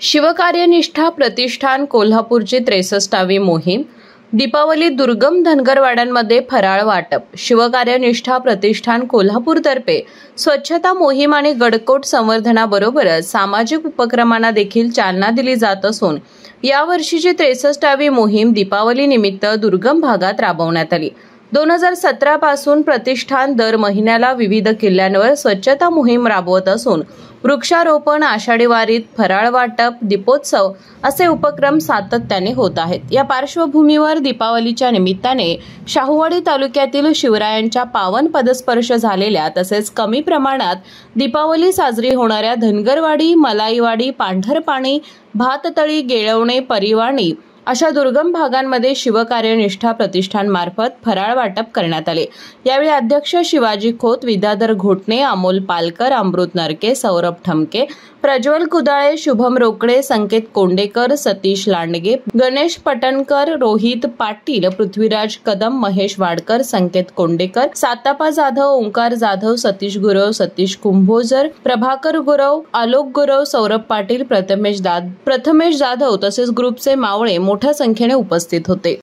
शिवकार्यनिष्ठा प्रतिष्ठान कोल्हापूरची 63वी मोहीम. दीपावलीत दुर्गम धनगरवाड्यांमध्ये फराळ वाटप. शिवकार्यनिष्ठा प्रतिष्ठान कोल्हापूरतर्फे स्वच्छता मोहीम आणि गडकोट संवर्धनाबरोबरच सामाजिक उपक्रमांना देखील चालना दिली जात असून यावर्षीची 63वी मोहीम दीपावली निमित्त दुर्गम भागात राबवण्यात आली. 2017 पासून प्रतिष्ठान दर महिन्याला विविध किल्ल्यांवर स्वच्छता मोहीम राबवत असून वृक्षारोपण, आषाढी वारीत, फराळ वाटप, दीपोत्सव असे उपक्रम सातत्याने होत आहेत. या पार्श्वभूमीवर दीपावलीच्या निमित्ताने शाहूवाडी तालुक्यातील शिवरायांच्या पावन पदस्पर्श झालेल्या तसेच कमी प्रमाणात दीपावली साजरी होणाऱ्या धनगरवाडी, मलाईवाडी, पांढरपाणी, भाततळी, गेळवणे, परिवाणी अशा दुर्गम भागांमध्ये शिवकार्यनिष्ठा प्रतिष्ठानमार्फत फराळ वाटप करण्यात आले. यावेळी अध्यक्ष शिवाजी खोत, विद्याधर घोटणे, अमोल पालकर, अमृत नरके, सौरभ ठमके, प्रज्वल कुदाळे, शुभम रोकडे, संकेत कोंडेकर, सतीश लांडगे, गणेश पटणकर, रोहित पाटील, पृथ्वीराज कदम, महेश वाडकर, संकेत कोंडेकर, सातापा जाधव, ओंकार जाधव, सतीश गुरव, सतीश कुंभोजर, प्रभाकर गुरव, आलोक गुरव, सौरभ पाटील, प्रथमेश जाधव तसेच ग्रुपचे मावळे मोठ्या संख्येने उपस्थित होते.